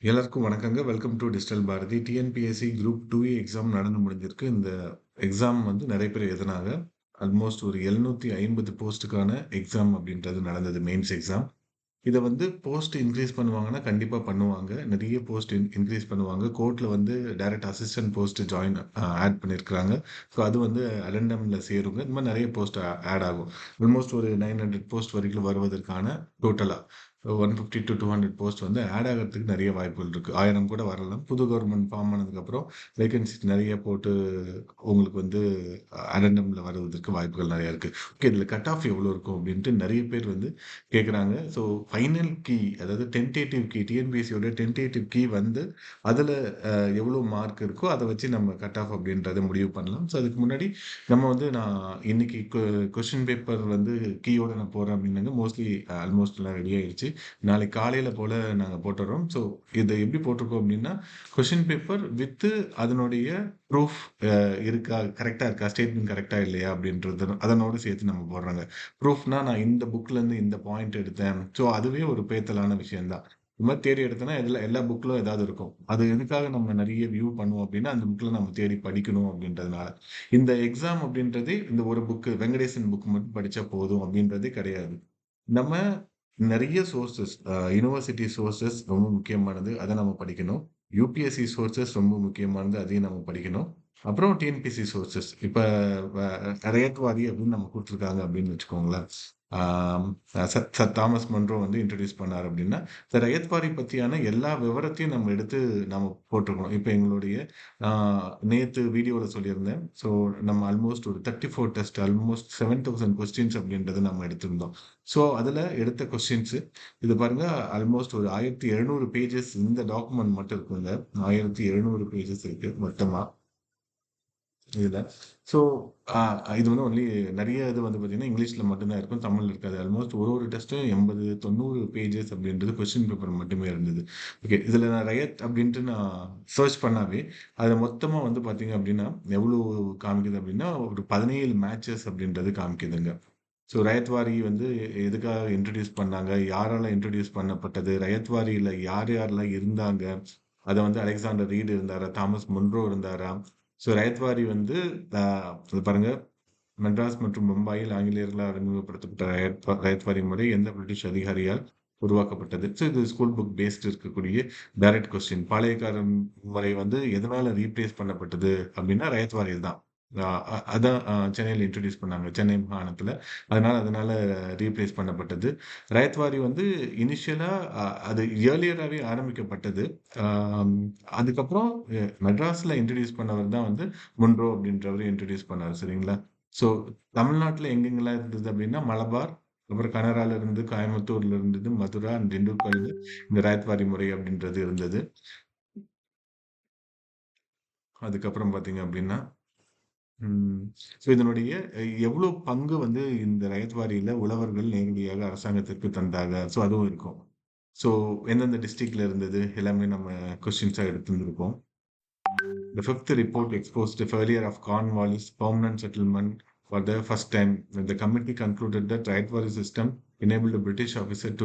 எல்லாருக்கும் வணக்கங்க. Welcome to digital Bharathi. TNPSC group 2A exam நடந்து முடிஞ்சிருக்கு. இந்த எக்ஸாம் வந்து நெறைய பேர் எழுதுனாங்க. ஆல்மோஸ்ட் ஒரு 750 போஸ்ட்டுக்கான எக்ஸாம் அப்படின்றது நடந்தது. Mains exam. இத வந்து போஸ்ட் இன்கிரீஸ் பண்ணுவாங்கன்னா, கண்டிப்பா பண்ணுவாங்க. நெறைய போஸ்ட் இன்கிரீஸ் பண்ணுவாங்க. கோர்ட்ல வந்து டைரக்ட் அசிஸ்டன்ட் போஸ்ட் ஆட் பண்ணியிருக்காங்க. ஸோ அது வந்து அடெண்டம்ல சேருங்க. இந்த மாரி நெறைய போஸ்ட் ஆட் ஆகும். ஆல்மோஸ்ட் ஒரு 900 போஸ்ட் வரைக்கும் வருவதற்கான டோட்டலா 150 டூ 200 போஸ்ட் வந்து ஆட் ஆகறதுக்கு நெறைய வாய்ப்புகள் இருக்கு. 1000 கூட வரலாம். புது கவர்ன்மென்ட் ஃபார்ம் ஆனதுக்கப்புறம் வேகன்சி நெறைய போட்டு உங்களுக்கு வந்து அடெண்டம்ல வருவதற்கு வாய்ப்புகள் நெறைய இருக்கு. ஓகே. இதுல கட் ஆஃப் எவ்வளோ இருக்கும் அப்டின்ட்டு நெறைய பேர் வந்து கேட்குறாங்க. ஸோ ஃபைனல் கீ அதாவது டென்டேட்டிவ் கீ டிஎன்பிஎஸ்சியோட டென்டேட்டிவ் கீ வந்து அதில எவ்வளோ மார்க் இருக்கோ அத வச்சு நம்ம கட் ஆஃப் அப்டின்றத முடிவு பண்ணலாம். ஸோ அதுக்கு முன்னாடி நம்ம வந்து நான் இன்னைக்கு கொஸ்டின் பேப்பர் வந்து கீயோட நான் போடுறேன் அப்டின்னாங்க. மோஸ்ட்லி ஆல்மோஸ்ட் எல்லாம் ரெடி ஆயிருச்சு. நாளைக்கு காலையில போல நாங்க போட்டுர்றோம். ஸோ இத எப்படி போட்டிருக்கோம் அப்படின்னா, கொஸ்டின் பேப்பர் வித் அதனுடைய ப்ரூஃப் இருக்கா? கரெக்ட்டா இருக்கா? ஸ்டேட்மெண்ட் கரெக்ட்டா இல்லையா? அப்படின்றது அதனோட சேர்த்து நம்ம போடுறோங்க. ப்ரூஃப்னா நான் இந்த புக்லேருந்து இந்த பாயிண்ட் எடுத்தேன். ஸோ அதுவே ஒரு பேத்தலான விஷயம் தான். இது மாரி தேடி எடுத்தோம்னா, எல்லா புக்லும் ஏதாவது இருக்கும். அது எதுக்காக நம்ம நெறைய வியூ பண்ணுவோம் அப்படின்னா, அந்த புக்ல நம்ம தேடி படிக்கணும் அப்படின்றதுனால. இந்த எக்ஸாம் அப்படின்றதே இந்த ஒரு புக் வெங்கடேசன் புக் மட்டும் படிச்சா போதும் அப்படின்றதே கிடையாது. நம்ம நெறைய சோர்சஸ் யுனிவர்சிட்டி சோர்சஸ் ரொம்ப முக்கியமானது. அத நம்ம படிக்கணும். யுபிஎஸ்சி சோர்சஸ் ரொம்ப முக்கியமானது. அதையும் நம்ம படிக்கணும். அப்புறம் டிஎன்பிஎஸ்சி சோர்சஸ். இப்ப வ ரயத்வாதி அப்படின்னு நம்ம குடுத்துருக்காங்க அப்படின்னு வச்சுக்கோங்களேன். ஆம் சர் சர் தாமஸ் மன்றோ வந்து இன்ட்ரோடியூஸ் பண்ணாரு அப்படின்னா, இந்த ரயத்வாரி பத்தியான எல்லா விவரத்தையும் நம்ம எடுத்து நம்ம போட்டுருக்கணும். இப்ப எங்களுடைய ஆ நேத்து வீடியோல சொல்லியிருந்தேன். ஸோ நம்ம ஆல்மோஸ்ட் ஒரு 34 டெஸ்ட் ஆல்மோஸ்ட் 7000 கொஸ்டின்ஸ் அப்படின்றத நம்ம எடுத்திருந்தோம். ஸோ, அதுல எடுத்த கொஸ்டின்ஸு இது பாருங்க ஆல்மோஸ்ட் ஒரு 1700 பேஜஸ் இந்த டாக்குமெண்ட் மட்டும் இருக்குங்க. 1700 பேஜஸ் இருக்கு மொத்தமா இதுல. ஸோ, அ இது வந்து ஒன்லி நெறைய இது வந்து பார்த்தீங்கன்னா, இங்கிலீஷ்ல மட்டும் தான் இருக்கும். தமிழ்ல இருக்காது. ஆல்மோஸ்ட் ஒரு டெஸ்ட்டும் 80, 90 பேஜஸ் அப்படின்றது கொஸ்டின் பேப்பர் மட்டுமே இருந்தது. ஓகே. இதுல நான் ரயட் அப்படின்ட்டு நான் சர்ச் பண்ணாவே, அதுல மொத்தமா வந்து பார்த்தீங்க அப்படின்னா, எவ்வளோ காமிக்குது அப்படின்னா, ஒரு 17 மேட்சஸ் அப்படின்றது காமிக்குதுங்க. ஸோ ரயத்வாரி வந்து எதுக்காக இன்ட்ரோடியூஸ் பண்ணாங்க? யாரால இன்ட்ரோடியூஸ் பண்ணப்பட்டது? ரயத்வாரியில யார் யாரெல்லாம் இருந்தாங்க? அத வந்து அலெக்சாண்டர் ரீட் இருந்தாரா? தாமஸ் முன்ரோ இருந்தாரா? ஸோ ரயத்வாரி வந்து அ இது பாருங்க மெட்ராஸ் மற்றும் பம்பாயில் ஆங்கிலேயர்களால் அறிமுகப்படுத்தப்பட்ட ரயத்வாரி முறை எந்த பிரிட்டிஷ் அதிகாரியால் உருவாக்கப்பட்டது? ஸோ இது ஸ்கூல் புக் பேஸ்டு இருக்கக்கூடிய டைரக்ட் கொஸ்டின். பாளையக்காரன் முறை வந்து எதனால ரீப்ளேஸ் பண்ணப்பட்டது? அப்படின்னா ரயத்வாரியில் தான். அ அ அதான் சென்னையில இன்ட்ரோடியூஸ் பண்ணாங்க. சென்னை மாகாணத்துல. அதனால ரீப்ளேஸ் பண்ணப்பட்டது. ரயத்வாரி வந்து இனிஷியலா அது இயர்லியராவே ஆரம்பிக்கப்பட்டது. ஆம் அதுக்கப்புறம் மெட்ராஸ்ல இன்ட்ரோடியூஸ் பண்ணவர் தான் வந்து முன்ரோ அப்படின்றவரு இன்ட்ரோடியூஸ் பண்ணாரு. சரிங்களா? ஸோ தமிழ்நாட்டுல எங்கெங்கலாம் இருந்தது அப்படின்னா, மலபார், அப்புறம் கனரால இருந்து, கோயம்புத்தூர்ல இருந்தது, மதுரா அண்ட் திண்டுக்கல்ல இந்த ரயத்வாரி முறை அப்படின்றது இருந்தது. அதுக்கப்புறம் பார்த்தீங்க அப்படின்னா, ம் ஸோ இதனுடைய எவ்வளோ பங்கு வந்து இந்த ரயத்வாரியில உழவர்கள் நேரடியாக அரசாங்கத்திற்கு தந்தாங்க. ஸோ அதுவும் இருக்கும். ஸோ எந்தெந்த டிஸ்ட்ரிக்ட்ல இருந்தது எல்லாமே நம்ம கொஸ்டின்ஸா எடுத்திருந்திருப்போம். The fifth report exposed the failure of Cornwallis permanent settlement for the first time, when the committee concluded that Rightwari system enabled a British officer to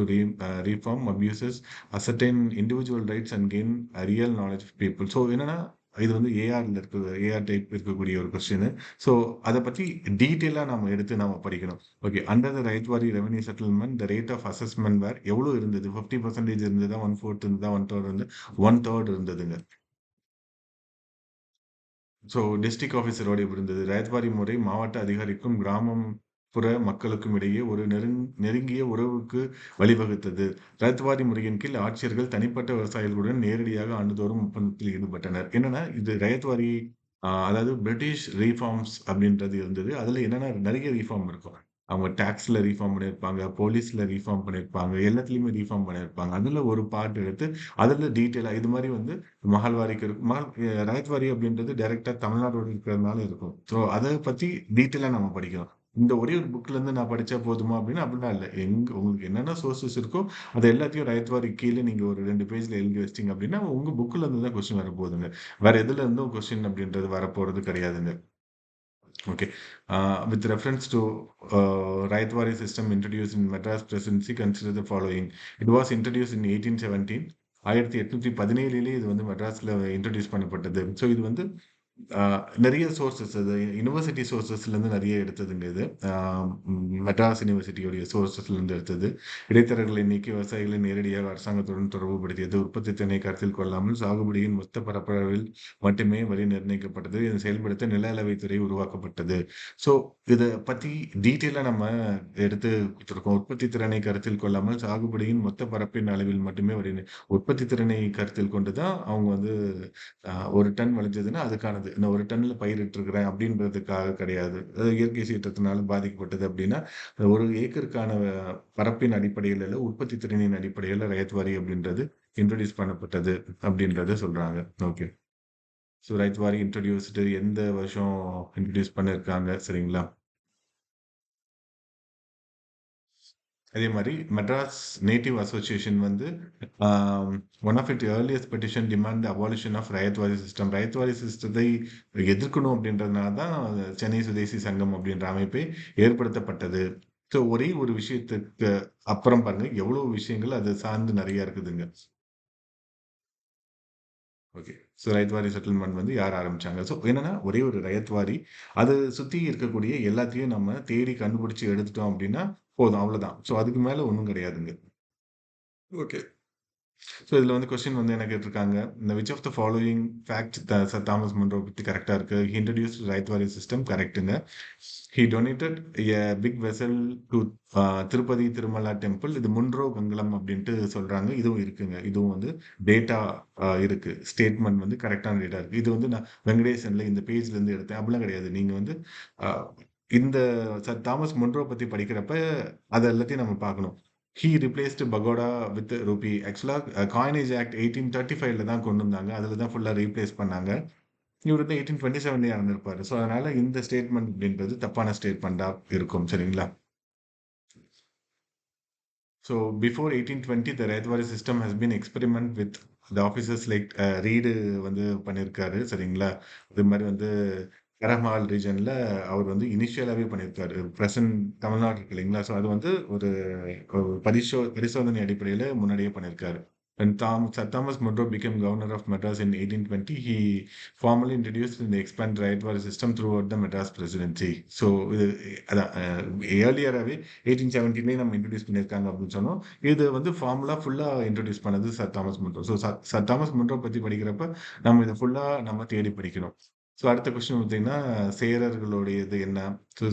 reform abuses, ascertain individual rights and gain a real knowledge of people. So என்னன்னா இது வந்து ஏஆர்ல இருக்கு AR type இருக்கக்கூடிய ஒரு question. So அதை பத்தி டீட்டெயிலா நம்ம எடுத்து நாம படிக்கணும். Okay. Under the ryotwari revenue settlement the rate of assessment were எவ்வளவு இருந்தது? 50% இருந்ததா? 1/4 இருந்ததா? 1/3 இருந்து 1/3 இருந்ததுங்க. ஸோ டிஸ்ட்ரிக்ட் ஆஃபீஸரோட எப்படி இருந்தது? ரயத்வாரி முறை மாவட்ட அதிகாரிக்கும், கிராமப்புற மக்களுக்கும் இடையே ஒரு நெருங்கிய உறவுக்கு வழிவகுத்தது. ரயத்வாரி முறையின் கீழ் ஆட்சியர்கள் தனிப்பட்ட விவசாயிகளுடன் நேரடியாக ஆண்டுதோறும் ஒப்பந்தத்தில் ஈடுபட்டனர். என்னன்னா, இது ரயத்வாரி அதாவது பிரிட்டிஷ் ரீஃபார்ம்ஸ் அப்படின்றது இருந்தது. அதுல என்னன்னா நெறைய ரீஃபார்ம் இருக்கும். அவங்க டாக்ஸ்ல ரீஃபார்ம் பண்ணியிருப்பாங்க, போலீஸ்ல ரீஃபார்ம் பண்ணியிருப்பாங்க, எல்லாத்துலயுமே ரீஃபார்ம் பண்ணியிருப்பாங்க. அதுல ஒரு பார்ட் எடுத்து, அதுல டீட்டெயிலா இது மாரி வந்து மஹால்வாரிக்கு இருக்கும். ரயத்வாரி அப்படின்றது டைரக்ட்டா தமிழ்நாடோட இருக்கிறதுனால இருக்கும். ஸோ அத பத்தி டீட்டெயிலா நம்ம படிக்கணும். இந்த ஒரே ஒரு புக்ல இருந்து நான் படிச்சா போதுமா அப்படின்னா, அப்படிலாம் இல்ல. உங்களுக்கு என்னென்ன சோர்ஸஸ் இருக்கோ, அது எல்லாத்தையும் ரயத்வாரி கீழ நீங்க ஒரு 2 பேஜ்ல எழுதி வச்சுட்டீங்க அப்படின்னா, உங்க புக்ல இருந்து தான் கொஸ்டின் வரப்போகுதுங்க. வேற எதுல இருந்தும் கொஸ்டின் அப்படின்றது வரப்போறது கிடையாதுங்க. Okay. With reference to Rayatwari system introduced in Madras Presidency, consider the following. It was introduced in 1817. 1817 இது வந்து மெட்ராஸ்ல இன்ட்ரோடியூஸ் பண்ணப்பட்டது. ஸோ இது வந்து அ நெறைய சோர்சஸ் அது யுனிவர்சிட்டி சோர்சஸ்லேருந்து நெறைய எடுத்ததுங்க இது. அ மெட்ராஸ் யுனிவர்சிட்டியோடைய சோர்சஸ்லேருந்து எடுத்தது. இடைத்தரகர்களை நீக்கி விவசாயிகளை நேரடியாக அரசாங்கத்துடன் தொடர்புபடுத்தியது. உற்பத்தி திறனை கருத்தில் கொள்ளாமல் சாகுபடியின் மொத்த பரப்பளவில் மட்டுமே வரி நிர்ணயிக்கப்பட்டது. இதை செயல்படுத்த நில அளவைத் துறை உருவாக்கப்பட்டது. ஸோ இத பத்தி டீட்டெயிலா நம்ம எடுத்து குடுத்துருக்கோம். உற்பத்தி திறனை கருத்தில் கொள்ளாமல் சாகுபடியின் மொத்த பரப்பின் அளவில் மட்டுமே வரி உற்பத்தி திறனை கருத்தில் கொண்டு தான் அவங்க வந்து 1 டன் விளைஞ்சதுன்னா அதுக்கானது. நான் 1 டன்ல பயிரிட்டுருக்கிறேன் அப்படின்றதுக்காக கிடையாது. அது இயற்கை சீற்றத்தினால பாதிக்கப்பட்டது அப்படின்னா, 1 ஏக்கருக்கான பரப்பின் அடிப்படையில இல்ல, உற்பத்தி திறனின் அடிப்படையில ரயத் வாரி அப்படின்றது இன்ட்ரோடியூஸ் பண்ணப்பட்டது அப்படின்றத சொல்றாங்க. ஓகே. ஸோ ரயத் வாரி இன்ட்ரோடியூஸ்டு எந்த வருஷம் இன்ட்ரோடியூஸ் பண்ணியிருக்காங்க சரிங்களா? அதே மாரி மெட்ராஸ் நேட்டிவ் அசோசியேஷன் வந்து one of it earliest petition demand the abolition of ryotwari system. Rayat வாரி சிஸ்டத்தை எதிர்க்கணும் அப்படின்றதுனால தான் சென்னை சுதேசி சங்கம் அப்படின்ற அமைப்பே ஏற்படுத்தப்பட்டது. ஸோ ஒரே ஒரு விஷயத்துக்கு அப்புறம் பாருங்க, எவ்வளவு விஷயங்கள் அது சார்ந்து நெறைய இருக்குதுங்க. ஓகே. ஸோ ரயத் வாரி செட்டில்மென்ட் வந்து யார் ஆரம்பிச்சாங்க? ஸோ என்னன்னா, ஒரே ஒரு ரயத் வாரி. அது சுத்தி இருக்கக்கூடிய எல்லாத்தையும் நம்ம தேடி கண்டுபிடிச்சு எடுத்துட்டோம் அப்படின்னா போதும். அவ்வளோதான். ஸோ அதுக்கு மேல ஒண்ணும் கிடையாதுங்க. ஓகே. ஸோ இதுல வந்து கொஸ்டின் வந்து என்ன கேட்டிருக்காங்க? இந்த which of the following fact sir Thomas Munro பத்தி கரெக்ட்டா இருக்கு? He introduced ryotwari system கரெக்ட்டுங்க. He donated a big vessel to a Tirupati Tirumala temple. இது முன்ரோ கங்கலம் அப்படின்ட்டு சொல்றாங்க. இதுவும் இருக்குங்க. இதுவும் வந்து டேட்டா இருக்கு. ஸ்டேட்மெண்ட் வந்து கரெக்ட்டான டேட்டா இருக்கு. இது வந்து நான் வெங்கடேசன்ல இந்த பேஜ்ல இருந்து எடுத்தேன். அப்படிலாம் கிடையாது. நீங்க வந்து அ இந்த சர் தாமஸ் முன்ரோ பத்தி படிக்கிறப்ப, அத எல்லாத்தையும் நம்ம பார்க்கணும். He replaced pagoda with rupee. ஆக்சுவலா காயினேஜ் ஆக்ட் 1835ல தான் கொண்டு வந்தாங்க. அதுல தான் ஃபுல்லா ரீப்ளேஸ் பண்ணாங்க. இவரு வந்து 1827லயே இறந்திருப்பாரு. ஸோ அதனால இந்த ஸ்டேட்மெண்ட் அப்படின்றது தப்பான ஸ்டேட்மெண்ட்டா இருக்கும். சரிங்களா? So before 1820 the ryotwari system has been experiment with the officers like Read வந்து பண்ணியிருக்காரு. சரிங்களா? இது மாரி வந்து கரஹ்மால் ரீஜன்ல அவர் வந்து இனிஷியலாவே பண்ணியிருக்காரு. பிரசன்ட் தமிழ்நாடு இருக்கு இல்லைங்களா? ஸோ அது வந்து ஒரு ஒரு பரிசோதனை அடிப்படையில முன்னாடியே பண்ணியிருக்காரு. When Sir Thomas Munro became governor of Madras in 1820, he formally introduced the expanded right system throughout the Madras presidency. So இது அதான் ஏர்லியராவே 1817லயே நம்ம இன்ட்ரோடியூஸ் பண்ணியிருக்காங்க அப்படின்னு சொன்னோம். இது வந்து ஃபார்முலா ஃபுல்லா இன்ட்ரோடியூஸ் பண்ணது sir Thomas Munro. So sir Thomas Munro பத்தி படிக்கிறப்ப நம்ம இத ஃபுல்லா நம்ம தேடி படிக்கணும். ஸோ அடுத்த கொஸ்டின் பார்த்தீங்கன்னா, சேரர்களுடையது என்ன? ஸோ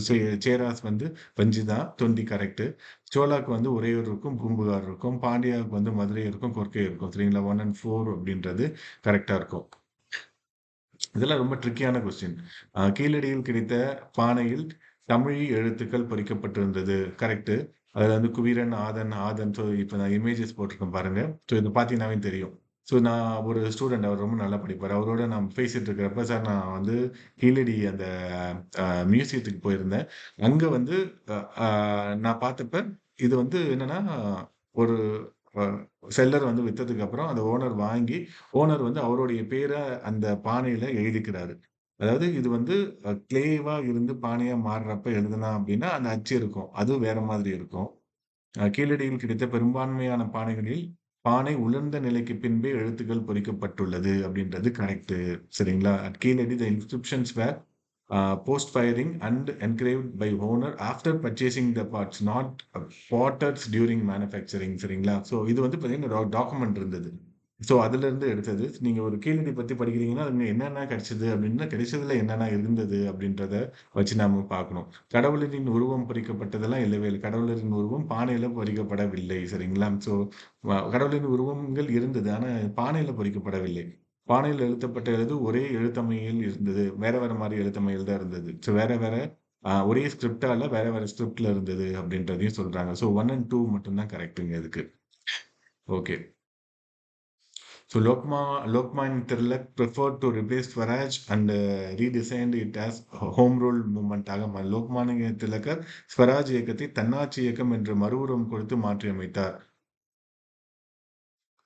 சேராஸ் வந்து வஞ்சி தான். தொண்டி கரெக்ட்டு. சோலாக்கு வந்து உறையூர் இருக்கும், பூம்புகார் இருக்கும். பாண்டியாவுக்கு வந்து மதுரை இருக்கும், கொர்க்கை இருக்கும். சரிங்களா? 1 அண்ட் 4 அப்படின்றது கரெக்ட்டா இருக்கும். இதெல்லாம் ரொம்ப ட்ரிக்கியான கொஸ்டின். கீழடியில் கிடைத்த பானையில் தமிழ் எழுத்துக்கள் பொறிக்கப்பட்டிருந்தது. கரெக்ட்டு. அதுல வந்து குவீரன், ஆதன், ஆதன். ஸோ இப்ப நான் இமேஜஸ் போட்டிருக்கேன் பாருங்க. ஸோ இத பார்த்தீங்கன்னாவே தெரியும். ஸோ நான் ஒரு ஸ்டூடண்ட் அவர் ரொம்ப நல்லா படிப்பாரு. அவரோட நான் பேசிட்டு இருக்கிறப்ப, சார் நான் வந்து கீழடி அந்த மியூசியத்துக்கு போயிருந்தேன். அங்க வந்து அ அ நான் பார்த்தப்ப, இது வந்து என்னன்னா, ஒரு அ செல்லர் வந்து வித்ததுக்கு அப்புறம் அந்த ஓனர் வாங்கி, ஓனர் வந்து அவருடைய பேர அந்த பானையில எழுதிக்கிறாரு. அதாவது இது வந்து கிளேவா இருந்து பானையா மாறுறப்ப எழுதுனா அப்படின்னா, அந்த அச்சு இருக்கும். அது வேற மாதிரி இருக்கும். கீழடியில் கிடைத்த பெரும்பான்மையான பானைகளில், பானை உலர்ந்த நிலைக்கு பின்பே எழுத்துக்கள் பொறிக்கப்பட்டுள்ளது அப்படின்றது கரெக்ட்டு. சரிங்களா? At Keezhadi the inscriptions were post firing and engraved by owner after purchasing the pots not potters during manufacturing. சரிங்களா? ஸோ இது வந்து பார்த்தீங்கன்னா டாக்குமெண்ட் இருந்தது. ஸோ அதிலிருந்து எடுத்தது. நீங்க ஒரு கீழடி பத்தி படிக்கிறீங்கன்னா, அதுல என்னென்ன கிடைச்சது அப்படின்னா, கிடைச்சதுல என்னென்ன இருந்தது அப்படின்றத வச்சு நாம பார்க்கணும். கடவுளரின் உருவம் பொறிக்கப்பட்டதெல்லாம் இல்லவே இல்ல. கடவுளரின் உருவம் பானையில பொறிக்கப்படவில்லை. சரிங்களா? ஸோ கடவுளின் உருவங்கள் இருந்தது. ஆனா பானையில பொறிக்கப்படவில்லை. பானையில எழுதப்பட்ட எழுத்து ஒரே எழுத்தமையில் இருந்தது. வேற வேற மாரி எழுத்தமையில் தான் இருந்தது. ஸோ வேற வேற ஒரே ஸ்கிரிப்ட்டா இல்ல, வேற வேற ஸ்கிரிப்ட்ல இருந்தது அப்படின்றதையும் சொல்றாங்க. ஸோ 1 அண்ட் 2 மட்டும் தான் கரெக்ட்டுங்க இதுக்கு. Okay. So Lokman Tilak preferred to replace Swaraj and redesigned it as home rule movement ஆக லோக்மானிய திலகர் ஸ்வராஜ் இயக்கத்தை தன்னாட்சி இயக்கம் என்று மறுஉருவம் கொடுத்து மாற்றியமைத்தார்.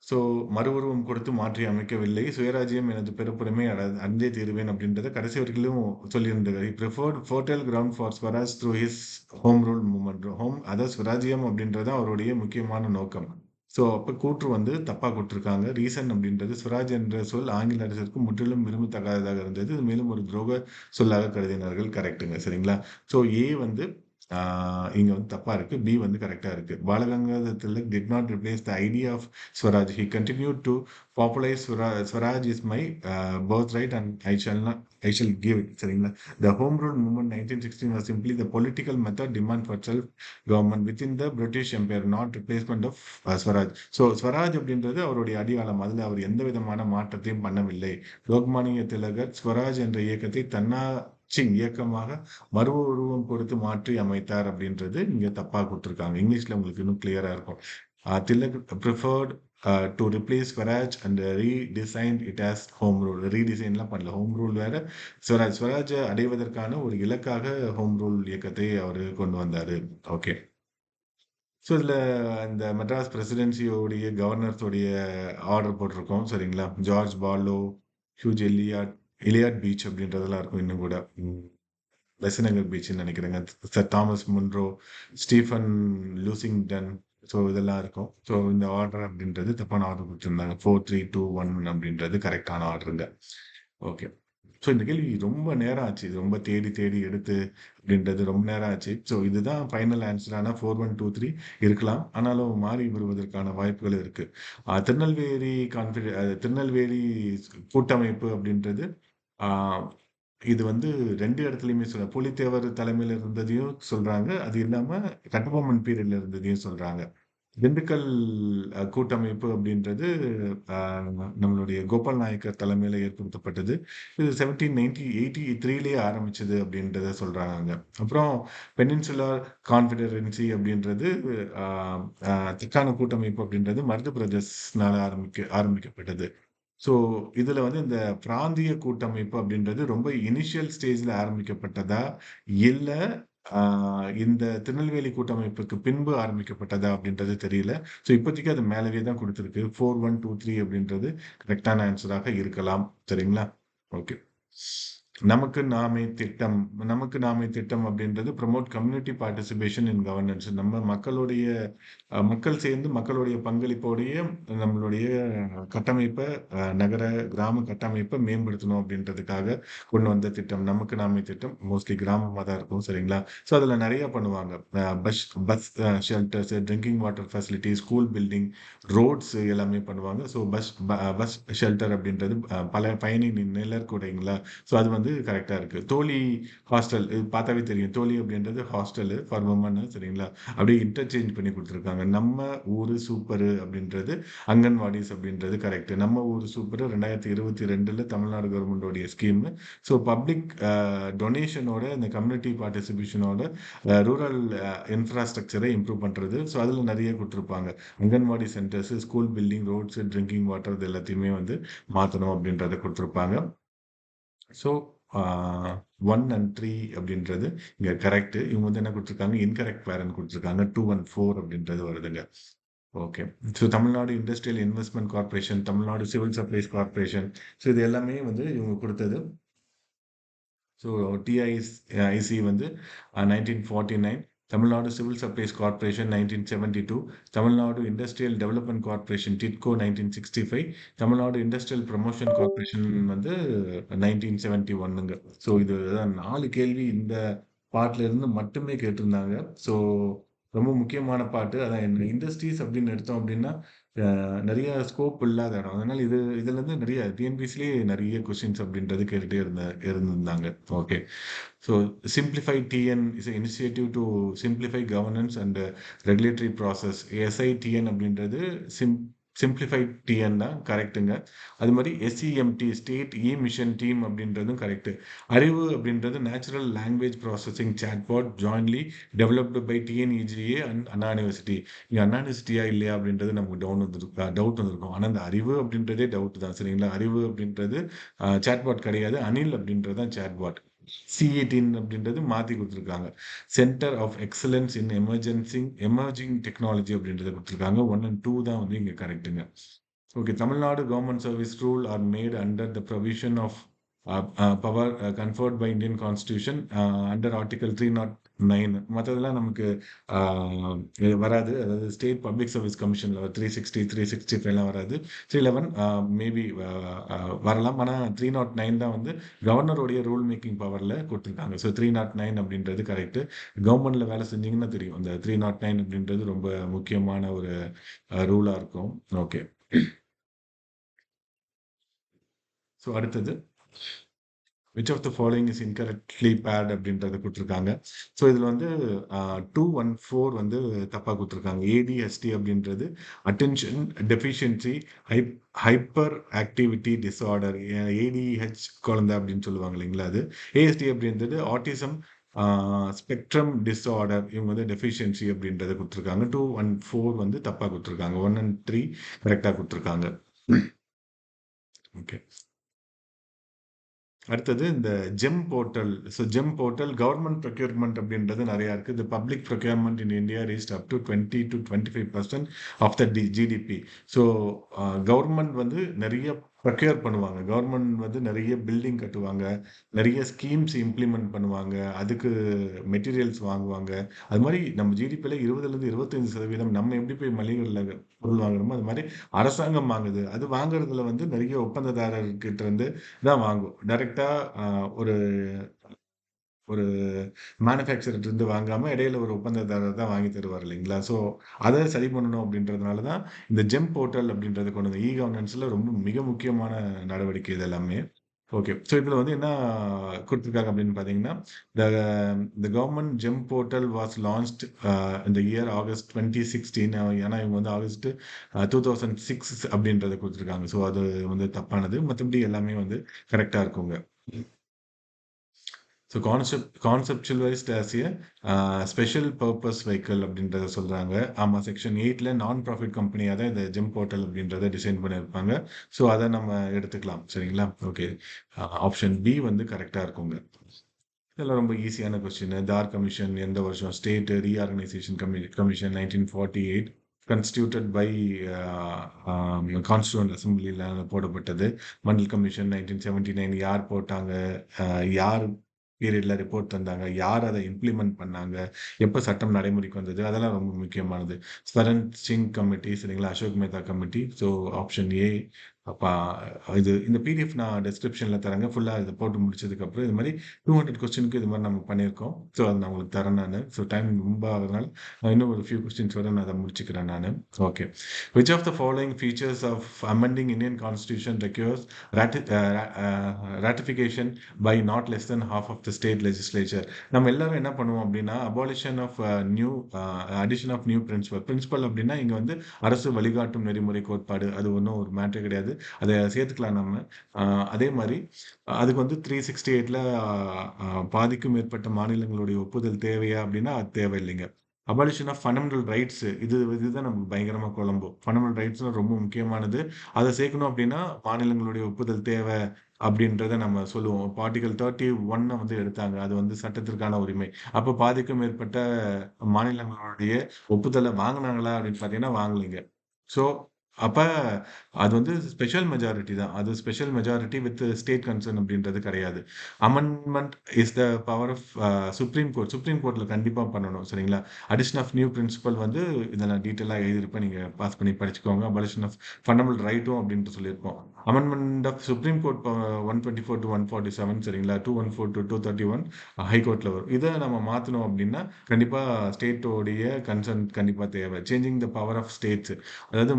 ஸோ மறுஉருவம் கொடுத்து மாற்றி அமைக்கவில்லை. சுயராஜ்யம் எனது பிறப்புரிமை அடைந்தே தீருவேன் அப்படின்றத கடைசி வரைக்கும் சொல்லியிருந்தாரு. He preferred fertile ground for Swaraj through his home rule movement. அதாவது ஸ்வராஜ்யம் அப்படின்றது அவருடைய முக்கியமான நோக்கம். ஸோ அப்ப கூற்று வந்து தப்பா குடுத்துருக்காங்க. ரீசன் அப்படின்றது ஸ்வராஜ் என்ற சொல் ஆங்கில அரசிற்கு முற்றிலும் விரும்பத்தகாததாக இருந்தது. இது மேலும் ஒரு துரோக சொல்லாக கருதினார்கள். கரெக்ட்டுங்க. சரிங்களா? ஸோ ஏ வந்து ஆ இங்க வந்து தப்பா இருக்கு. பி வந்து கரெக்ட்டா இருக்கு. Balagangadhar Tilak did not replace the idea of swaraj. He continued to popularise swaraj is my birth right and I shall give it. சரிங்களா? The Home Rule movement 1916 was simply the political method demand for self-government within the British Empire, not replacement of Swaraj. So Swaraj அப்படின்றது அவருடைய அடியாளம். அதில் அவர் எந்த விதமான மாற்றத்தையும் பண்ணவில்லை. லோக்மானிய திலகர் ஸ்வராஜ் என்ற இயக்கத்தை தன்னாட்சி இயக்கமாக மறு உருவம் கொடுத்து மாற்றி அமைத்தார் அப்படின்றது இங்க தப்பா குடுத்துருக்காங்க. இங்கிலீஷ்ல உங்களுக்கு இன்னும் கிளியரா இருக்கும். Tilak preferred to replace Swaraj and redesigned it as home rule. ரீடிசைன்லாம் பண்ணல. ஹோம் ரூல் வேற. ஸ்வராஜ அடைவதற்கான ஒரு இலக்காக ஹோம் ரூல் இயக்கத்தை அவரு கொண்டு வந்தாரு. ஓகே. ஸோ இதுல இந்த மெட்ராஸ் பிரசிடென்சியோடைய கவர்னர்ஸோடைய ஆர்டர் போட்டிருக்கோம். சரிங்களா? ஜார்ஜ் பார்லோ, ஹியூஜ் எலியாட் பீச் அப்படின்றதெல்லாம் இருக்கும் இன்னும் கூட. பெசநகர் பீச்ன்னு நினைக்கிறேங்க. Sir Thomas Munro, Stephen Lushington. So இதெல்லாம் இருக்கும். ஸோ இந்த ஆர்டர் அப்படின்றது தப்பான ஆர்டர் குடுத்துருந்தாங்க. 4, 3, 2, 1 அப்படின்றது கரெக்ட்டான ஆர்டருங்க. ஓகே. ஸோ இந்த கேள்வி ரொம்ப நேரம் ஆச்சு. இது ரொம்ப தேடி தேடி எடுத்து அப்படின்றது ரொம்ப நேரம் ஆச்சு. ஸோ இதுதான் ஃபைனல் ஆன்ஸரான 4, 1, 2, 3 இருக்கலாம். ஆனாலும் மாறி வருவதற்கான வாய்ப்புகள் இருக்கு. திருநெல்வேலி கூட்டமைப்பு அப்படின்றது ஆ இது வந்து 2 இடத்துலயுமே புலித்தேவர் தலைமையில இருந்ததையும் சொல்றாங்க. அது இல்லாம கட்டபொம்மன் பீரியட்ல இருந்ததையும் சொல்றாங்க. திண்டுக்கல் கூட்டமைப்பு அப்படின்றது அ நம்மளுடைய கோபால் நாயக்கர் தலைமையில ஏற்படுத்தப்பட்டது. இது 1783லயே ஆரம்பிச்சது அப்படின்றத சொல்றாங்க. அப்புறம் பெனின்சுலர் கான்ஃபெடரன்சி அப்படின்றது அ அ தெற்கான கூட்டமைப்பு அப்படின்றது மருது பிரதர்ஸ்னால ஆரம்பிக்கப்பட்டது. ஸோ, இதுல வந்து இந்த பிராந்திய கூட்டமைப்பு அப்படின்றது ரொம்ப இனிஷியல் ஸ்டேஜ்ல ஆரம்பிக்கப்பட்டதா? இல்ல ஆ இந்த திருநெல்வேலி கூட்டமைப்புக்கு பின்பு ஆரம்பிக்கப்பட்டதா? அப்படின்றது தெரியல. ஸோ, இப்போதைக்கு அது மேலவே தான் குடுத்திருக்கு. 4, 1, 2, 3 அப்படின்றது கரெக்ட்டான ஆன்ஸராக இருக்கலாம். சரிங்களா? ஓகே. நமக்கு நாமே திட்டம் நமக்கு நாமே திட்டம் அப்படின்றது ப்ரமோட் கம்யூனிட்டி பார்ட்டிசிபேஷன் இன் கவர்னன்ஸ். நம்ம மக்களுடைய மக்கள் சேர்ந்து மக்களுடைய பங்களிப்போடைய நம்மளுடைய கட்டமைப்ப நகர, கிராம கட்டமைப்ப மேம்படுத்தணும் அப்படின்றதுக்காக கொண்டு வந்த திட்டம். நமக்கு நாமே திட்டம். மோஸ்ட்லி கிராமமா தான் இருக்கும். சரிங்களா? ஸோ அதில நெறைய பண்ணுவாங்க. Bus bus shelters, drinking water facility, school building, roads எல்லாமே பண்ணுவாங்க. ஸோ பஸ் ஷெல்டர் அப்படின்றது பல பயணி நிழற்குடைங்களா? ஸோ அது வந்து கரெக்ட்டா இருக்கு. தோழி ஹாஸ்டல் இது பார்த்தாவே தெரியும். தோழி அப்படின்றது ஹாஸ்டலு ஃபார் வுமன். சரிங்களா? அப்படியே இன்டர்சேஞ்ச் பண்ணி குடுத்துருக்காங்க. நம்ம ஊரு சூப்பரு அப்படின்றது அங்கன்வாடிஸ் அப்படின்றது கரெக்ட். நம்ம ஊரு சூப்பரு 2022ல தமிழ்நாடு கவர்மெண்டோடைய ஸ்கீமு. ஸோ பப்ளிக் டொனேஷனோட இந்த கம்யூனிட்டி பார்ட்டிசிபேஷனோட ரூரல் இன்ஃப்ராஸ்ட்ரக்சரை இம்ப்ரூவ் பண்றது. ஸோ அதில நெறைய குடுத்துருப்பாங்க. Anganwadi centres, school building, roads, drinking water இது எல்லாத்தையுமே வந்து மாத்தணும் அப்படின்றத குடுத்துருப்பாங்க. ஸோ, ஆ 1 அண்ட் 3 அப்படின்றது இங்க கரெக்ட். இவங்க வந்து என்ன குடுத்துருக்காங்க? இன்கரெக்ட் பேர்ன்னு குடுத்துருக்காங்க. 2 அண்ட் 4 அப்படின்றது வருதுங்க. Okay. So Tamil Nadu industrial investment corporation, Tamil Nadu civil supplies corporation. So இது எல்லாமே வந்து இவங்க குடுத்தது. ஸோ ஐசி வந்து 1949, Tamil Nadu civil supplies corporation 1972, Tamil Nadu industrial development corporation TIDCO 1965, Tamil Nadu industrial promotion corporation வந்து 1971ங்க. ஸோ இது 4 கேள்வி இந்த பார்ட்ல இருந்து மட்டுமே கேட்டிருந்தாங்க. ஸோ ரொம்ப முக்கியமான பார்ட். அதான் இண்டஸ்ட்ரீஸ் அப்படின்னு எடுத்தோம் அப்படின்னா, நெறைய ஸ்கோப் இல்லாத இடம். அதனால இதுலருந்து நெறைய டிஎன்பிஎஸ்சிலயே நெறைய கொஸ்டின்ஸ் அப்படின்றது கேட்டுட்டே இருந்திருந்தாங்க. Okay. So Simplify TN is an initiative to simplify governance and regulatory process. SITN அப்படின்றது சிம்பிளிஃபைட் டிஎன் தான் கரெக்ட்டுங்க. அது மாரி SEMT state e mission team அப்படின்றதும் கரெக்ட். அறிவு அப்படின்றது natural language processing chatbot jointly developed by TNEGA and Anna university. இங்க அண்ணா யூனிவர்சிட்டியா இல்லையா அப்படின்றது நமக்கு டவுட் வந்திருக்கும். ஆனா இந்த அறிவு அப்படின்றதே டவுட் தான். சரிங்களா? அறிவு அப்படின்றது சாட்பாட் கிடையாது. அனில் அப்படின்றது தான் சாட்பாட். சி18 அப்படின்றது மாத்தி குடுத்துருக்காங்க. Centre of excellence in emerging technology அப்படின்றத குடுத்துருக்காங்க. 1 அண்ட் 2 தான் வந்து இங்க கரெக்ட்டுங்க. Okay. Tamil Nadu government service rule are made under the provision of power conferred by Indian constitution under article 9 மத்ததெல்லாம் நமக்கு ஆ வராது. அதாவது ஸ்டேட் பப்ளிக் சர்வீஸ் கமிஷன்ல 360, 365லாம் வராது. 311 மேபி அ வரலாம். ஆனா 309 தான் வந்து கவர்னருடைய ரூல் மேக்கிங் பவர்ல குடுத்துருக்காங்க. ஸோ 309 அப்படின்றது கரெக்ட்டு. கவர்மெண்ட்ல வேலை செஞ்சீங்கன்னா தெரியும். இந்த 309 அப்படின்றது ரொம்ப முக்கியமான ஒரு ரூலா இருக்கும். ஓகே. ஸோ அடுத்தது which of the following is incorrectly paired அப்படின்றத குடுத்துருக்காங்க. ஸோ இதில வந்து 214 வந்து தப்பா குடுத்துருக்காங்க. ஏடிஹெச்டி அப்படின்றது attention deficiency hype hyper activity disorder ADH குழந்தை அப்படின்னு சொல்லுவாங்க இல்லைங்களா அது. ஏஎஸ்டி அப்படின்றது ஆட்டிசம் ஸ்பெக்ட்ரம் டிஸார்டர் இவங்க வந்து டெஃபிஷியன்சி அப்படின்றத குடுத்துருக்காங்க. 214 வந்து தப்பா குடுத்துருக்காங்க. 1 அண்ட் 3 கரெக்ட்டா குடுத்துருக்காங்க. ஓகே. அடுத்தது இந்த GeM portal. So GeM portal government procurement அப்படின்றது நெறையா இருக்கு. The public procurement in India reached up to 20-25% of the GDP. So government வந்து நெறைய ப்ரொக்யூர் பண்ணுவாங்க. கவர்ன்மென்ட் வந்து நெறைய பில்டிங் கட்டுவாங்க. நெறைய ஸ்கீம்ஸ் இம்ப்ளிமெண்ட் பண்ணுவாங்க. அதுக்கு மெட்டீரியல்ஸ் வாங்குவாங்க. அது மாரி நம்ம ஜிடிபில 20லேருந்து 25% நம்ம எப்படி போய் மளிகை கடையில பொருள் வாங்குறோமோ, அது மாரி அரசாங்கம் வாங்குது. அது வாங்குறதுல வந்து நெறைய ஒப்பந்ததாரர்கிட்ட இருந்து தான் வாங்கும். டைரக்ட்டா அ ஒரு ஒரு மேனுஃபேக்சரர்ட்ட இருந்து வாங்காம, இடையில ஒரு ஒப்பந்ததாரர் தான் வாங்கி தருவார் இல்லைங்களா? ஸோ, அத சரி பண்ணணும் அப்படின்றதுனால தான், இந்த ஜெம் போர்ட்டல் அப்படின்றத கொண்டு வந்து கவர்னன்ஸ்ல ரொம்ப மிக முக்கியமான நடவடிக்கை இது எல்லாமே. ஓகே. ஸோ, இதுல வந்து என்ன குடுத்துருக்காங்க அப்படின்னு பார்த்தீங்கன்னா, the the government GeM portal was launched in the year August 2016 ஏன்னா இவங்க வந்து ஆகஸ்ட் 2006 அப்படின்றத குடுத்துருக்காங்க. ஸோ, அது வந்து தப்பானது. மத்தபடி எல்லாமே வந்து கரெக்ட்டா இருக்குங்க. So conceptualised as a special purpose vehicle அப்படின்றத சொல்றாங்க. ஆமா, செக்ஷன் 8ல நான் ப்ராஃபிட் கம்பெனியா தான் இந்த ஜெம் போர்ட்டல் அப்படின்றத டிசைன் பண்ணியிருப்பாங்க. ஸோ, அத நம்ம எடுத்துக்கலாம். சரிங்களா? ஓகே. ஆப்ஷன் பி வந்து கரெக்ட்டா இருக்குங்க. இதெல்லாம் ரொம்ப ஈஸியான கொஸ்டின். தார் கமிஷன் எந்த வருஷம்? State reorganisation commission 1948 constituted by constituent அசெம்பிளில போடப்பட்டது. மண்டல் கமிஷன் 1979 யார் போட்டாங்க? யார் பீரியட்ல ரிப்போர்ட் தந்தாங்க? யார் அத இம்ப்ளிமெண்ட் பண்ணாங்க? எப்ப சட்டம் நடைமுறைக்கு வந்தது? அதெல்லாம் ரொம்ப முக்கியமானது. ஸ்வரன் சிங் கமிட்டி சரிங்களா? Ashok Mehta committee. So option A அப்ப இது இந்த பிடிஎஃப் நான் டிஸ்கிரிப்ஷன்ல தரேங்க. ஃபுல்லா இத போட்டு முடிச்சதுக்கப்புறம் இது மாரி 200 கொஸ்டினுக்கு இது மாரி நம்ம பண்ணியிருக்கோம். ஸோ, அத நான் உங்களுக்கு தரேன் நானு. ஸோ, டைம் ரொம்ப ஆகுறதுனால, நான் இன்னும் ஒரு ஃபியூ கொஸ்டின்ஸோட நான் அத முடிச்சுக்கிறேன் நானு. Okay. Which of the following features of amending Indian constitution requires rati uh uh ratification by not less than half of the state legislature. நம்ம எல்லாரும் என்ன பண்ணுவோம் அப்டின்னா, abolition of new addition of new principal. Principal அப்டின்னா, இங்க வந்து அரசு வழிகாட்டும் நெறிமுறை கோட்பாடு. அது ஒண்ணும் ஒரு மேட்டரே கிடையாது. அத சேர்த்துக்கலாம் நம்ம. அ அதே மாரி அதுக்கு வந்து 368ல பாதிக்கும் மேற்பட்ட மாநிலங்களுடைய ஒப்புதல் தேவையா அப்படின்னா, அது தேவையில்லைங்க. அபாலிஷன் ஆஃப் ஃபண்டமெண்டல் ரைட்ஸ் இதுதான் நமக்கு பயங்கரமா குழம்பும். ஃபண்டமெண்டல் ரைட்ஸ்னா ரொம்ப முக்கியமானது. அத சேர்க்கணும் அப்படின்னா, மாநிலங்களுடைய ஒப்புதல் தேவை அப்படின்றத நம்ம சொல்லுவோம். இப்ப ஆர்டிகிள் 31 வந்து எடுத்தாங்க. அது வந்து சட்டத்திற்கான உரிமை. அப்ப பாதிக்கும் மேற்பட்ட மாநிலங்களுடைய ஒப்புதல வாங்குனாங்களா அப்படின்னு பார்த்தீங்கன்னா, வாங்கலைங்க. ஸோ, அப்ப அது வந்து ஸ்பெஷல் மெஜாரிட்டி தான். அது special majority with state concern அப்படின்றது கிடையாது. Amendment is the power of supreme court. Supreme கோர்ட்ல கண்டிப்பா பண்ணணும். சரிங்களா? அடிஷன் ஆஃப் நியூ பிரின்சிபல் வந்து இத நான் டீட்டெயிலா எழுதியிருப்பேன். நீங்க பாஸ் பண்ணி படிச்சுக்கோங்க. அபாலிஷன் ஆஃப் ஃபண்டமெண்டல் ரைட்டும் அப்படின்ட்டு சொல்லியிருப்போம். அமெண்ட்மென்ட் ஆஃப் சுப்ரீம் கோர்ட் 124-147 சரிங்களா? 214-231 ஹை கோர்ட்ல வரும். இத நம்ம மாத்தணும் அப்படின்னா, கண்டிப்பா ஸ்டேட்டோடைய கன்சர்ன் கண்டிப்பா தேவை. Changing the power of states அதாவது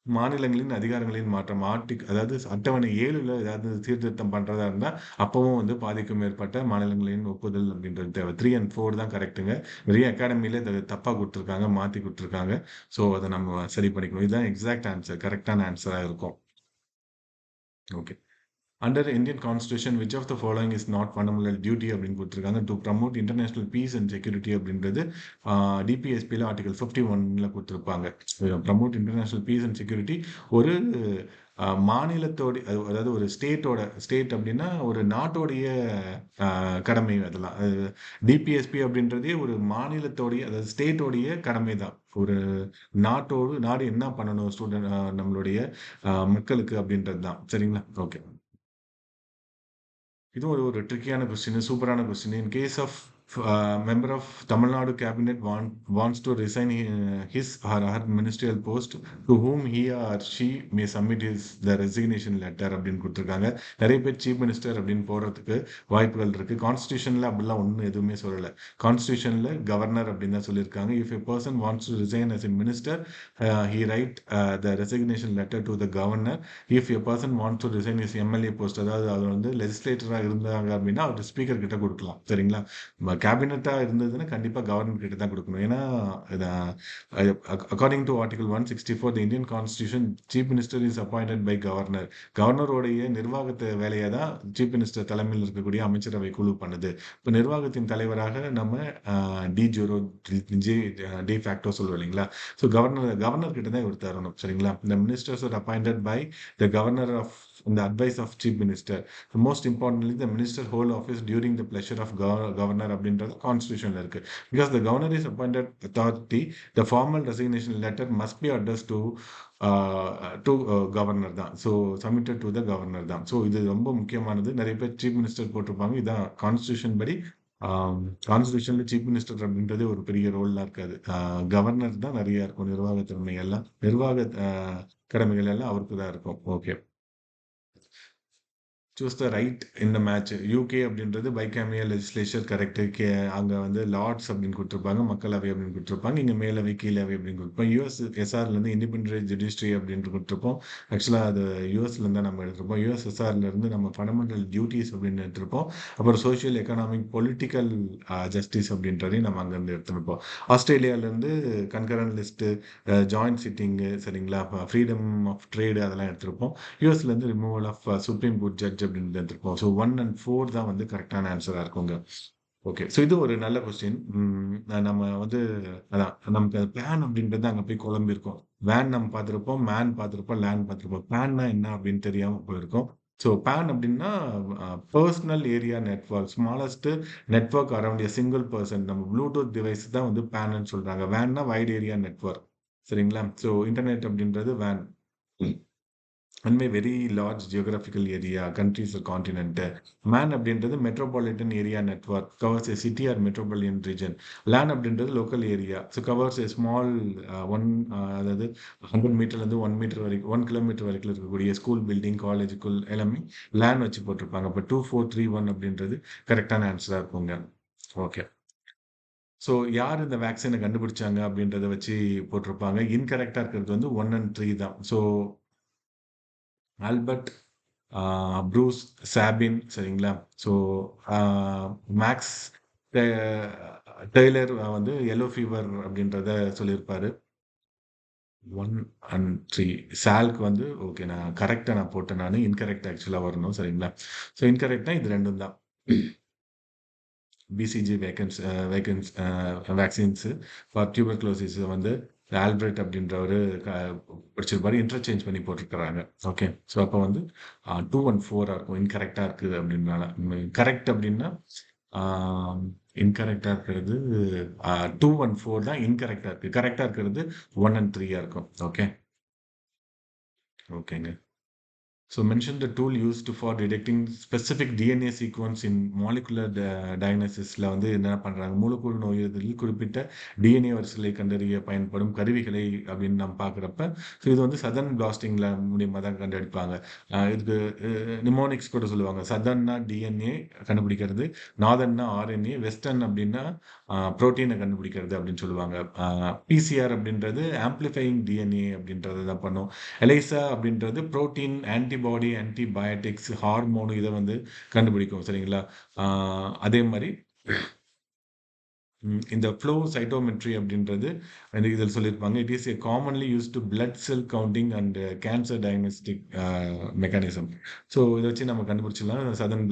மாநிலங்களின் அதிகாரங்களின் மாற்றம். அதாவது அட்டவணை 7ல ஏதாவது சீர்திருத்தம் பண்றதா இருந்தா, அப்பவும் வந்து பாதிக்கும் மேற்பட்ட மாநிலங்களின் ஒப்புதல் அப்படின்றது தேவை. 3 அண்ட் 4 தான் கரெக்ட்டுங்க. நிறைய அகாடமில இத தப்பா குடுத்துருக்காங்க. மாத்தி குடுத்துருக்காங்க. ஸோ, அத நம்ம சரி பண்ணிக்கணும். இதுதான் எக்ஸாக்ட் ஆன்ஸர். கரெக்ட்டான ஆன்ஸரா இருக்கும். Okay. Under Indian constitution which of the following is not fundamental duty அப்படின்னு குடுத்துருக்காங்க. To promote international peace and security அப்படின்றது டிபிஎஸ்பில ஆர்டிகல் 51ல குடுத்துருப்பாங்க. Promote international peace and security ஒரு மாநிலத்தோட அதாவது ஒரு ஸ்டேட் அப்படின்னா ஒரு நாட்டோடைய கடமை அதெல்லாம். டிபிஎஸ்பி அப்படின்றதே ஒரு மாநிலத்தோடைய அதாவது ஸ்டேட்டோடைய கடமை தான். ஒரு நாடு என்ன பண்ணணும் நம்மளுடைய மக்களுக்கு அப்படின்றது தான். சரிங்களா? ஓகே. இதுவும் ஒரு ட்ரிக்கியான கொஸ்டின். சூப்பரான question. In case of member of Tamil Nadu cabinet wants to resign his or her ministerial post, to whom he or she may submit the resignation letter அப்படின்னு கொடுத்துருக்காங்க. நிறைய பேர் சீஃப் மினிஸ்டர் அப்படின்னு போடுறதுக்கு வாய்ப்புகள் இருக்கு. கான்ஸ்டியூஷன்ல அப்படிலாம் ஒன்றும் எதுவுமே சொல்லலை. கான்ஸ்டியூஷன்ல கவர்னர் அப்படின்னு தான் சொல்லியிருக்காங்க. If a person wants to resign as a minister, he write the resignation letter to the governor. If a person wants to resign is MLA post, அதாவது அது வந்து லெஜிஸ்லேட்டராக இருந்தாங்க அப்படின்னா அவர் ஸ்பீக்கர் கிட்ட கொடுக்கலாம். சரிங்களா? கேபினட்டா இருந்ததுன்னா கண்டிப்பா கவர்னர் கிட்ட தான் கொடுக்கணும். ஏன்னா according to article 164 the Indian constitution, chief minister is appointed by governor. கவர்னருடைய நிர்வாகத்தை வேலையை தான் சீஃப் மினிஸ்டர் தலைமையில் இருக்கக்கூடிய அமைச்சரவை குழு பண்ணுது. இப்போ நிர்வாகத்தின் தலைவராக நம்ம டி ஜோரோ டி ஃபேக்டோ சொல்லுவோம் இல்லைங்களா? ஸோ கவர்னர் கிட்ட தான் இவர் தரணும். சரிங்களா? இந்த ministers are appointed by the governor of the advice of chief minister. Most importantly, the minister hold office during the pleasure of governor அப்படின்றது கான்ஸ்டியூஷன்ல இருக்கு. Because the governor is appointed authority, the formal resignation letter must be addressed to governor தான். So submitted to the governor தான். So இது ரொம்ப முக்கியமானது. நிறைய பேர் chief minister போட்டிருப்பாங்க. இதான் கான்ஸ்டியூஷன் படி. கான்ஸ்டியூஷன்ல சீஃப் மினிஸ்டர் அப்படின்றது ஒரு பெரிய ரோல்லாம் இருக்காது. கவர்னர் தான் நிறைய இருக்கும். நிர்வாக கடமைகள் எல்லாம் அவருக்கு தான் இருக்கும். Okay. Choose the right in the match. UK அப்படின்றது பைகாமியல் லெஜிஸ்லேச்சர் கரெக்டு. அங்கே வந்து லார்ட்ஸ் அப்படின்னு கொடுத்துருப்பாங்க, மக்களவை அப்படின்னு கொடுத்துருப்பாங்க. இங்கே மேலவை கீழவை அப்படின்னு கொடுத்துருப்போம். யூஎஸ்எஸ்ஆர்லேருந்து இண்டிபெண்டன்ட் ஜுடிஷியரி அப்படின்ட்டு கொடுத்துருப்போம். ஆக்சுவலாக அது யூஎஸ்லேருந்து தான் நம்ம எடுத்திருப்போம். யூஎஸ்எஸ்ஆர்லேருந்து நம்ம ஃபண்டமெண்டல் டியூட்டிஸ் அப்படின்னு எடுத்திருப்போம். அப்புறம் சோஷியல் எக்கனாமிக் பொலிட்டிக்கல் ஜஸ்டிஸ் அப்படின்றதையும் நம்ம அங்கேருந்து எடுத்துருப்போம். ஆஸ்திரேலியாவிலேருந்து கன்கரண்ட் லிஸ்ட்டு, ஜாயிண்ட் சிட்டிங்கு, சரிங்களா, ஃப்ரீடம் ஆஃப் ட்ரேடு அதெல்லாம் எடுத்திருப்போம். யூஎஸ்லேருந்து removal of supreme court judge அப்படின்னு எடுத்திருப்போம். ஸோ 1 and 4 தான் வந்து கரெக்டான ஆன்சராக இருக்குங்க. ஓகே. ஸோ இது ஒரு நல்ல கொஸ்டின். நம்ம வந்து அதான் நமக்கு பிளான் அப்படின்றது அங்கே போய் குழம்பிருக்கோம். வேன் நம்ம பார்த்துருப்போம், மேன் பார்த்துருப்போம், லேண்ட் பார்த்துருப்போம். பிளான்னா என்ன அப்படின்னு தெரியாமல் போயிருக்கோம். ஸோ பேன் அப்படின்னா personal area network, smallest network around a single person. நம்ம ப்ளூடூத் டிவைஸ் தான் வந்து பேன்னு சொல்றாங்க. வேன்னா வைட் ஏரியா நெட்ஒர்க். சரிங்களா? ஸோ இன்டர்நெட் அப்படின்றது van. And very large geographical area, countries continent. Man அப்படின்றது மெட்ரோபாலிட்டன் ஏரியா நெட்ஒர்க், கவர்ஸ் ஏ city R metropolitan region. Land அப்படின்றது local area, so covers ஏ small அதாவது 100 மீட்டர்லேருந்து 1 மீட்டர் வரைக்கும் 1 கிலோமீட்டர் வரைக்கும் இருக்கக்கூடிய ஸ்கூல், பில்டிங், காலேஜ் எல்லாமே land வச்சு போட்டிருப்பாங்க. இப்போ 2431 அப்படின்றது கரெக்டான ஆன்சராக இருக்குங்க. ஓகே. ஸோ யார் இந்த வேக்சினை கண்டுபிடிச்சாங்க அப்படின்றத வச்சு போட்டிருப்பாங்க. இன்கரெக்டாக இருக்கிறது வந்து 1 and 3 தான். ஸோ ஆல்பர்ட் ப்ரூஸ் சாபின், சரிங்களா? ஸோ மேக்ஸ் டெய்லர் வந்து எல்லோ ஃபீவர் அப்படின்றத சொல்லியிருப்பாரு. 1 and 3 சால்க்கு வந்து ஓகே, நான் கரெக்டாக நான் போட்டேன். நான் இன்கரெக்ட் ஆக்சுவலாக வரணும். சரிங்களா? ஸோ இன்கரெக்டாக இது ரெண்டும் தான். பிசிஜி வேக்சின்ஸு ஃபார் டியூபர்குலோசிஸ் வந்து ஆல்பர்ட் அப்படின்றவர் படிச்சிருப்பாரு. இன்டர்சேஞ்ச் பண்ணி போட்டிருக்கிறாங்க. ஓகே. ஸோ அப்போ வந்து 2 and 4 இருக்கும். இன்கரெக்டாக இருக்குது அப்படின்னால. கரெக்ட் அப்படின்னா இன்கரெக்டாக இருக்கிறது 2 and 4 தான் இன்கரெக்டாக இருக்குது. கரெக்டாக இருக்கிறது 1 and 3 இருக்கும். ஓகே. ஓகேங்க. So mention the tool used for detecting specific DNA sequence in molecular diagnosisல வந்து என்ன பண்றாங்க? மூலக்கூறு நோயறிதலில் குறிப்பிட்ட டிஎன்ஏ வரிசைகளை கண்டறிய பயன்படும் கருவிகளை அப்படின்னு நம்ம பார்க்குறப்ப, ஸோ இது வந்து சதன் பிளாஸ்டிங்ல மூலியமா தான் கண்டுபிடிப்பாங்க. இதுக்கு நிமோனிக்ஸ் கூட சொல்லுவாங்க. சதன்னா டிஎன்ஏ கண்டுபிடிக்கிறது, நார்தன்னா ஆர்என்ஏ, வெஸ்டர்ன் அப்படின்னா புரோட்டீனை கண்டுபிடிக்கிறது அப்படின்னு சொல்லுவாங்க. பிசிஆர் அப்படின்றது ஆம்பிளிஃபையிங் டிஎன்ஏ அப்படின்றத தான் பண்ணும். எலைசா அப்படின்றது புரோட்டீன், ஆன்டிபாடி, ஆன்டிபயோட்டிக்ஸ், ஹார்மோனு இதை வந்து கண்டுபிடிக்கும். சரிங்களா? அதே மாதிரி இந்த ஃப்ளோ சைட்டோமெட்ரி அப்படின்றது இதில் சொல்லியிருப்பாங்க. It is a commonly use to blood cell counting and cancer diagnostic mechanism. So இதை வச்சு நம்ம கண்டுபிடிச்சிடலாம் சதன்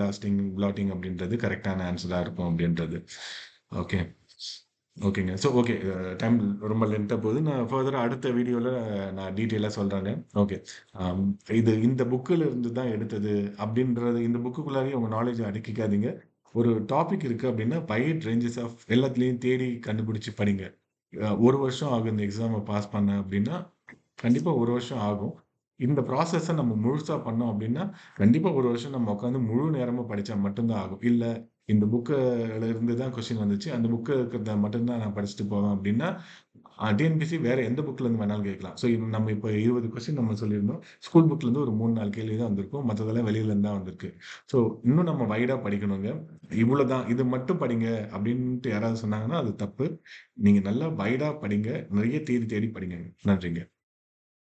பிளாட்டிங் அப்படின்றது கரெக்டான ஆன்சராக இருக்கும் அப்படின்றது. ஓகே. ஓகேங்க. ஸோ ஓகே, டைம் ரொம்ப லென்த்தாக போகுது. நான் ஃபர்தராக அடுத்த வீடியோவில் நான் டீட்டெயிலாக சொல்கிறேங்க. ஓகே. இது இந்த புக்கில் இருந்து தான் எடுத்தது அப்படின்றது, இந்த புக்குக்குள்ளாரையும் உங்கள் நாலேஜை அடக்கிக்காதீங்க. ஒரு டாபிக் இருக்குது அப்படின்னா வைட் ரேஞ்சஸ் ஆஃப் எல்லாத்துலேயும் தேடி கண்டுபிடிச்சி படிங்க. 1 வருஷம் ஆகும் இந்த எக்ஸாமை பாஸ் பண்ண அப்படின்னா, கண்டிப்பாக 1 வருஷம் ஆகும். இந்த ப்ராசஸை நம்ம முழுசாக பண்ணோம் அப்படின்னா, கண்டிப்பாக 1 வருஷம் நம்ம உட்காந்து முழு நேரமும் படித்தா மட்டும்தான் ஆகும். இல்லை இந்த புக்குல இருந்து தான் கொஸ்டின் வந்துச்சு. அந்த புக்கு இருக்கிறத மட்டும் தான் நான் படிச்சுட்டு போவேன் அப்படின்னா, டிஎன்பிஎஸ்சி வேற எந்த புக்ல இருந்து வேணாலும் கேட்கலாம். ஸோ நம்ம இப்ப 20 கொஸ்டின் நம்ம சொல்லியிருந்தோம். ஸ்கூல் புக்ல இருந்து ஒரு 3, 4 கேள்வி தான் வந்திருக்கும். மத்ததெல்லாம் வெளியில இருந்து தான் வந்திருக்கு. ஸோ இன்னும் நம்ம வைடா படிக்கணுங்க. இவ்வளோதான் இது மட்டும் படிங்க அப்படின்ட்டு யாராவது சொன்னாங்கன்னா, அது தப்பு. நீங்க நல்லா வைடா படிங்க. நிறைய தேடி தேடி படிங்க. நன்றிங்க.